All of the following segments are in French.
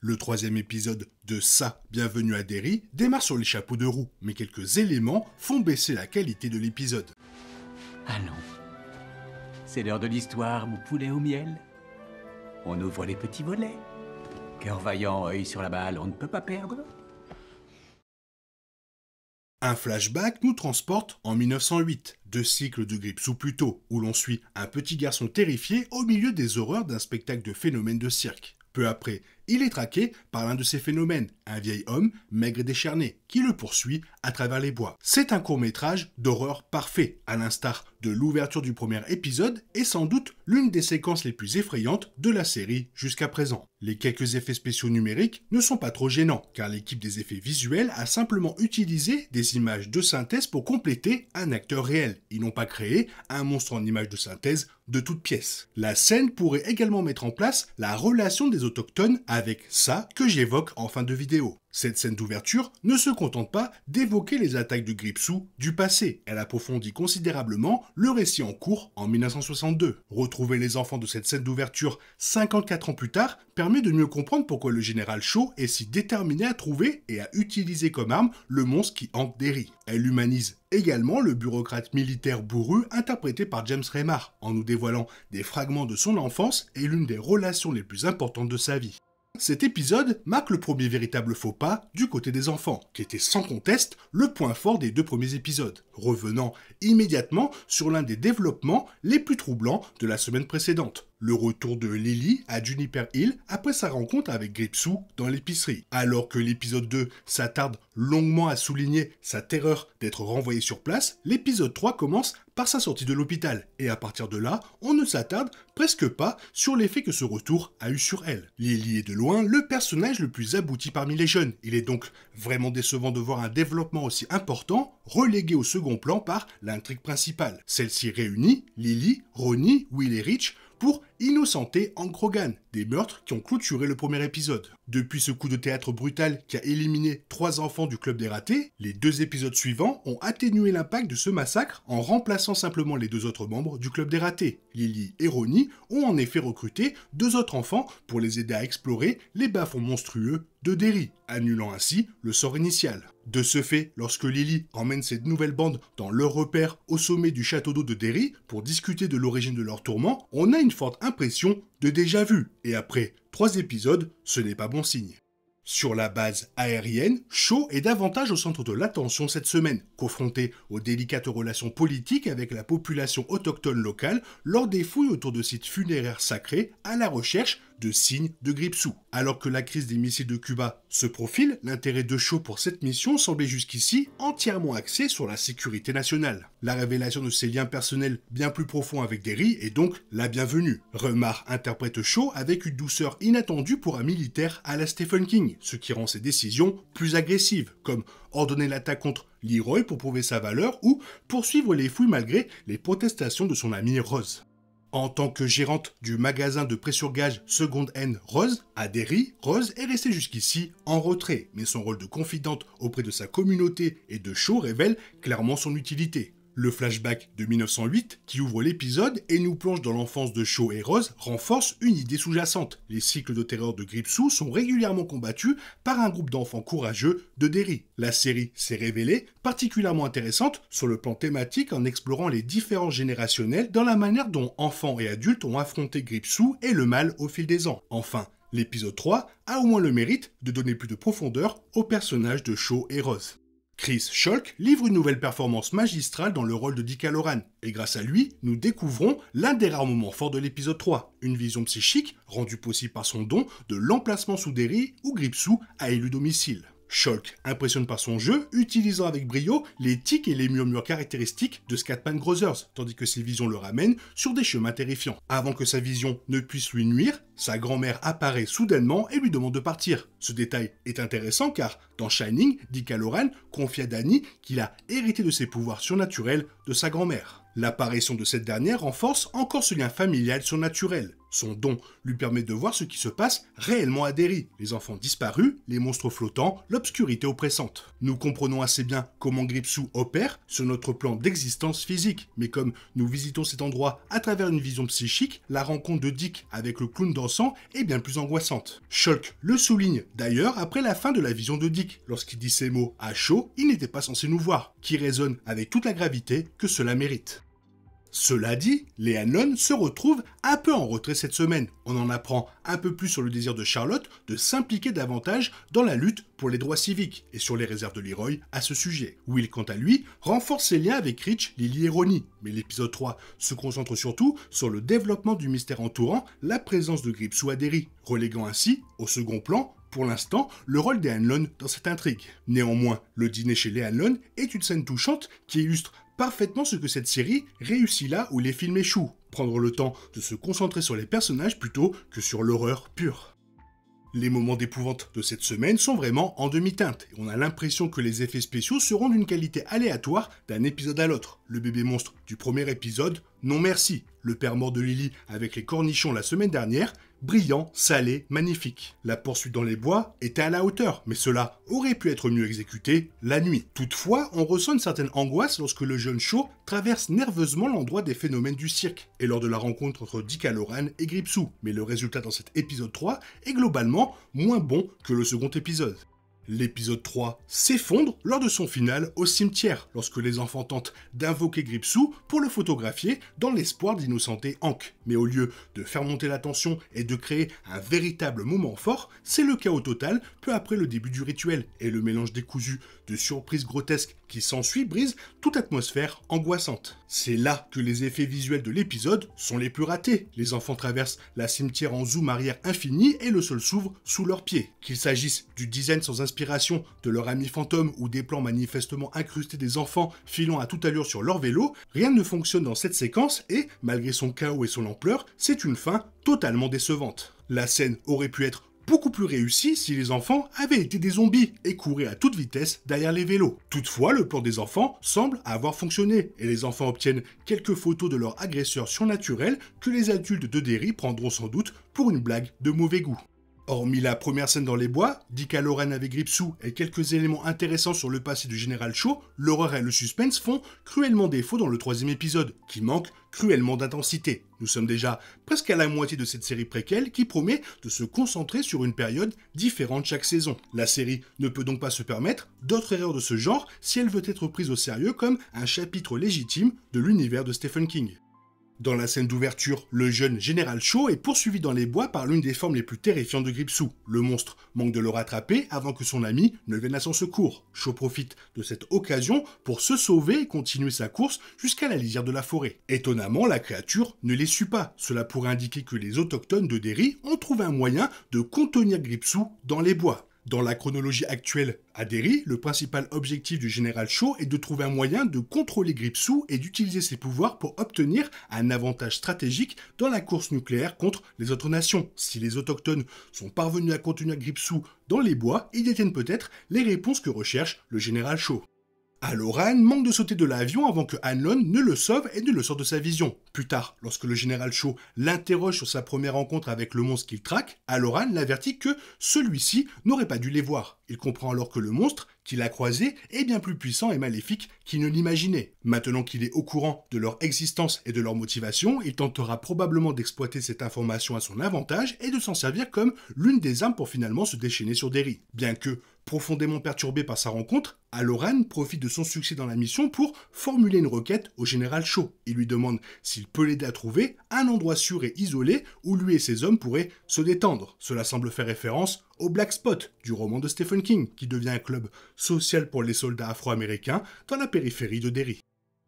Le troisième épisode de Ça, Bienvenue à Derry démarre sur les chapeaux de roue, mais quelques éléments font baisser la qualité de l'épisode. Allons. C'est l'heure de l'histoire, mon poulet au miel. On ouvre les petits volets. Cœur vaillant, œil sur la balle, on ne peut pas perdre. Un flashback nous transporte en 1908, 2 cycles de Gripsou plus tôt, où l'on suit un petit garçon terrifié au milieu des horreurs d'un spectacle de phénomènes de cirque. Peu après, il est traqué par l'un de ces phénomènes, un vieil homme maigre et décharné, qui le poursuit à travers les bois. C'est un court-métrage d'horreur parfait, à l'instar de l'ouverture du premier épisode, et sans doute l'une des séquences les plus effrayantes de la série jusqu'à présent. Les quelques effets spéciaux numériques ne sont pas trop gênants, car l'équipe des effets visuels a simplement utilisé des images de synthèse pour compléter un acteur réel. Ils n'ont pas créé un monstre en images de synthèse de toutes pièces. La scène pourrait également mettre en place la relation des autochtones avec ça que j'évoque en fin de vidéo. Cette scène d'ouverture ne se contente pas d'évoquer les attaques de Gripsou du passé, elle approfondit considérablement le récit en cours en 1962. Retrouver les enfants de cette scène d'ouverture 54 ans plus tard permet de mieux comprendre pourquoi le général Shaw est si déterminé à trouver et à utiliser comme arme le monstre qui hante Derry. Elle humanise également le bureaucrate militaire bourru interprété par James Remar, en nous dévoilant des fragments de son enfance et l'une des relations les plus importantes de sa vie. Cet épisode marque le premier véritable faux pas du côté des enfants, qui était sans conteste le point fort des 2 premiers épisodes, revenant immédiatement sur l'un des développements les plus troublants de la semaine précédente. Le retour de Lily à Juniper Hill après sa rencontre avec Gripsou dans l'épicerie. Alors que l'épisode 2 s'attarde longuement à souligner sa terreur d'être renvoyé sur place, l'épisode 3 commence par sa sortie de l'hôpital. Et à partir de là, on ne s'attarde presque pas sur l'effet que ce retour a eu sur elle. Lily est de loin le personnage le plus abouti parmi les jeunes. Il est donc vraiment décevant de voir un développement aussi important relégué au second plan par l'intrigue principale. Celle-ci réunit Lily, Ronnie, Will et Rich pour innocenter Hank Rogan, des meurtres qui ont clôturé le premier épisode. Depuis ce coup de théâtre brutal qui a éliminé 3 enfants du club des ratés, les 2 épisodes suivants ont atténué l'impact de ce massacre en remplaçant simplement les 2 autres membres du club des ratés. Lily et Ronnie ont en effet recruté 2 autres enfants pour les aider à explorer les bas-fonds monstrueux de Derry, annulant ainsi le sort initial. De ce fait, lorsque Lily emmène cette nouvelle bande dans leur repère au sommet du château d'eau de Derry pour discuter de l'origine de leur tourment, on a une forte impression de déjà-vu. Et après 3 épisodes, ce n'est pas bon signe. Sur la base aérienne, Shaw est davantage au centre de l'attention cette semaine, confronté aux délicates relations politiques avec la population autochtone locale lors des fouilles autour de sites funéraires sacrés à la recherche de signes de Gripsou. Alors que la crise des missiles de Cuba se profile, l'intérêt de Shaw pour cette mission semblait jusqu'ici entièrement axé sur la sécurité nationale. La révélation de ses liens personnels bien plus profonds avec Derry est donc la bienvenue. Remar interprète Shaw avec une douceur inattendue pour un militaire à la Stephen King, ce qui rend ses décisions plus agressives, comme ordonner l'attaque contre Leroy pour prouver sa valeur ou poursuivre les fouilles malgré les protestations de son amie Rose. En tant que gérante du magasin de pressurgage Second Hand Rose, à Derry, Rose est restée jusqu'ici en retrait, mais son rôle de confidente auprès de sa communauté et de Shaw révèle clairement son utilité. Le flashback de 1908, qui ouvre l'épisode et nous plonge dans l'enfance de Shaw et Rose, renforce une idée sous-jacente. Les cycles de terreur de Gripsou sont régulièrement combattus par un groupe d'enfants courageux de Derry. La série s'est révélée particulièrement intéressante sur le plan thématique en explorant les différences générationnelles dans la manière dont enfants et adultes ont affronté Gripsou et le mal au fil des ans. Enfin, l'épisode 3 a au moins le mérite de donner plus de profondeur aux personnages de Shaw et Rose. Chris Scholk livre une nouvelle performance magistrale dans le rôle de Dick Halloran, et grâce à lui, nous découvrons l'un des rares moments forts de l'épisode 3, une vision psychique rendue possible par son don de l'emplacement sous Derry où Gripsou a élu domicile. Scholk impressionne par son jeu, utilisant avec brio les tics et les murmures caractéristiques de Scatman Crothers, tandis que ses visions le ramènent sur des chemins terrifiants. Avant que sa vision ne puisse lui nuire, sa grand-mère apparaît soudainement et lui demande de partir. Ce détail est intéressant car, dans Shining, Dick Halloran confie à Danny qu'il a hérité de ses pouvoirs surnaturels de sa grand-mère. L'apparition de cette dernière renforce encore ce lien familial surnaturel. Son don lui permet de voir ce qui se passe réellement à Derry. Les enfants disparus, les monstres flottants, l'obscurité oppressante. Nous comprenons assez bien comment Gripsou opère sur notre plan d'existence physique, mais comme nous visitons cet endroit à travers une vision psychique, la rencontre de Dick avec le clown dansant est bien plus angoissante. Shulk le souligne d'ailleurs après la fin de la vision de Dick. Lorsqu'il dit ces mots à chaud, il n'était pas censé nous voir, qui résonne avec toute la gravité que cela mérite. Cela dit, les Hanlon se retrouvent un peu en retrait cette semaine. On en apprend un peu plus sur le désir de Charlotte de s'impliquer davantage dans la lutte pour les droits civiques et sur les réserves de Leroy à ce sujet. Will, quant à lui, renforce ses liens avec Rich, Lily et Ronnie. Mais l'épisode 3 se concentre surtout sur le développement du mystère entourant la présence de Gripsou à Derry, reléguant ainsi au second plan pour l'instant, le rôle des Hanlon dans cette intrigue. Néanmoins, le dîner chez les Hanlon est une scène touchante qui illustre parfaitement ce que cette série réussit là où les films échouent. Prendre le temps de se concentrer sur les personnages plutôt que sur l'horreur pure. Les moments d'épouvante de cette semaine sont vraiment en demi-teinte, et on a l'impression que les effets spéciaux seront d'une qualité aléatoire d'un épisode à l'autre. Le bébé monstre du premier épisode, non merci. Le père mort de Lily avec les cornichons la semaine dernière, brillant, salé, magnifique. La poursuite dans les bois était à la hauteur, mais cela aurait pu être mieux exécuté la nuit. Toutefois, on ressent une certaine angoisse lorsque le jeune Shaw traverse nerveusement l'endroit des phénomènes du cirque, et lors de la rencontre entre Dick Hallorann et Gripsou. Mais le résultat dans cet épisode 3 est globalement moins bon que le second épisode. L'épisode 3 s'effondre lors de son finale au cimetière, lorsque les enfants tentent d'invoquer Gripsou pour le photographier dans l'espoir d'innocenter Hank. Mais au lieu de faire monter la tension et de créer un véritable moment fort, c'est le chaos total peu après le début du rituel, et le mélange décousu de surprises grotesques qui s'ensuit brise toute atmosphère angoissante. C'est là que les effets visuels de l'épisode sont les plus ratés. Les enfants traversent la cimetière en zoom arrière infini et le sol s'ouvre sous leurs pieds. Qu'il s'agisse du design sans inspiration de leur ami fantôme ou des plans manifestement incrustés des enfants filant à toute allure sur leur vélo, rien ne fonctionne dans cette séquence et, malgré son chaos et son ampleur, c'est une fin totalement décevante. La scène aurait pu être beaucoup plus réussi si les enfants avaient été des zombies et couraient à toute vitesse derrière les vélos. Toutefois, le plan des enfants semble avoir fonctionné et les enfants obtiennent quelques photos de leur agresseur surnaturel que les adultes de Derry prendront sans doute pour une blague de mauvais goût. Hormis la première scène dans les bois, Dick Hallorann avec Gripsou et quelques éléments intéressants sur le passé du général Shaw, l'horreur et le suspense font cruellement défaut dans le troisième épisode, qui manque cruellement d'intensité. Nous sommes déjà presque à la moitié de cette série préquelle qui promet de se concentrer sur une période différente chaque saison. La série ne peut donc pas se permettre d'autres erreurs de ce genre si elle veut être prise au sérieux comme un chapitre légitime de l'univers de Stephen King. Dans la scène d'ouverture, le jeune général Shaw est poursuivi dans les bois par l'une des formes les plus terrifiantes de Gripsou. Le monstre manque de le rattraper avant que son ami ne vienne à son secours. Shaw profite de cette occasion pour se sauver et continuer sa course jusqu'à la lisière de la forêt. Étonnamment, la créature ne les suit pas. Cela pourrait indiquer que les autochtones de Derry ont trouvé un moyen de contenir Gripsou dans les bois. Dans la chronologie actuelle à Derry, le principal objectif du général Shaw est de trouver un moyen de contrôler Gripsou et d'utiliser ses pouvoirs pour obtenir un avantage stratégique dans la course nucléaire contre les autres nations. Si les autochtones sont parvenus à contenir Gripsou dans les bois, ils détiennent peut-être les réponses que recherche le général Shaw. Hallorann manque de sauter de l'avion avant que Hanlon ne le sauve et ne le sorte de sa vision. Plus tard, lorsque le général Shaw l'interroge sur sa première rencontre avec le monstre qu'il traque, Hallorann l'avertit que celui-ci n'aurait pas dû les voir. Il comprend alors que le monstre qu'il a croisé est bien plus puissant et maléfique qu'il ne l'imaginait. Maintenant qu'il est au courant de leur existence et de leur motivation, il tentera probablement d'exploiter cette information à son avantage et de s'en servir comme l'une des armes pour finalement se déchaîner sur Derry. Bien que profondément perturbé par sa rencontre, Hallorann profite de son succès dans la mission pour formuler une requête au général Shaw. Il lui demande s'il peut l'aider à trouver un endroit sûr et isolé où lui et ses hommes pourraient se détendre. Cela semble faire référence au Black Spot du roman de Stephen King, qui devient un club social pour les soldats afro-américains dans la périphérie de Derry.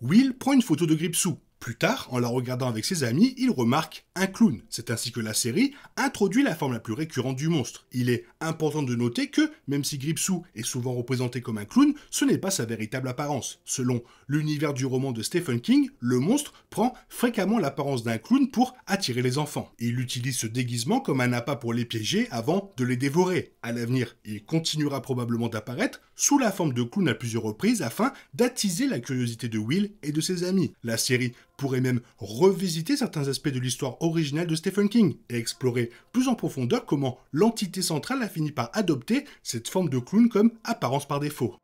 Will prend une photo de Gripsou. Plus tard, en la regardant avec ses amis, il remarque un clown. C'est ainsi que la série introduit la forme la plus récurrente du monstre. Il est important de noter que, même si Gripsou est souvent représenté comme un clown, ce n'est pas sa véritable apparence. Selon l'univers du roman de Stephen King, le monstre prend fréquemment l'apparence d'un clown pour attirer les enfants. Il utilise ce déguisement comme un appât pour les piéger avant de les dévorer. À l'avenir, il continuera probablement d'apparaître sous la forme de clown à plusieurs reprises afin d'attiser la curiosité de Will et de ses amis. La série pourrait même revisiter certains aspects de l'histoire originale de Stephen King et explorer plus en profondeur comment l'entité centrale a fini par adopter cette forme de clown comme apparence par défaut.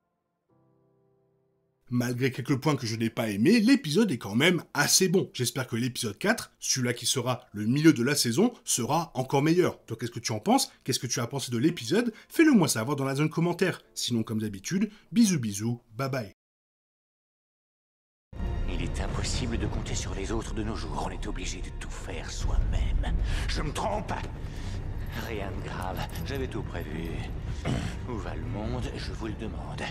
Malgré quelques points que je n'ai pas aimés, l'épisode est quand même assez bon. J'espère que l'épisode 4, celui-là qui sera le milieu de la saison, sera encore meilleur. Toi, qu'est-ce que tu en penses? Qu'est-ce que tu as pensé de l'épisode? Fais-le moi savoir dans la zone commentaire. Sinon, comme d'habitude, bisous bisous, bye bye. Il est impossible de compter sur les autres de nos jours. On est obligé de tout faire soi-même. Je me trompe? Rien de grave. J'avais tout prévu. Où va le monde? Je vous le demande.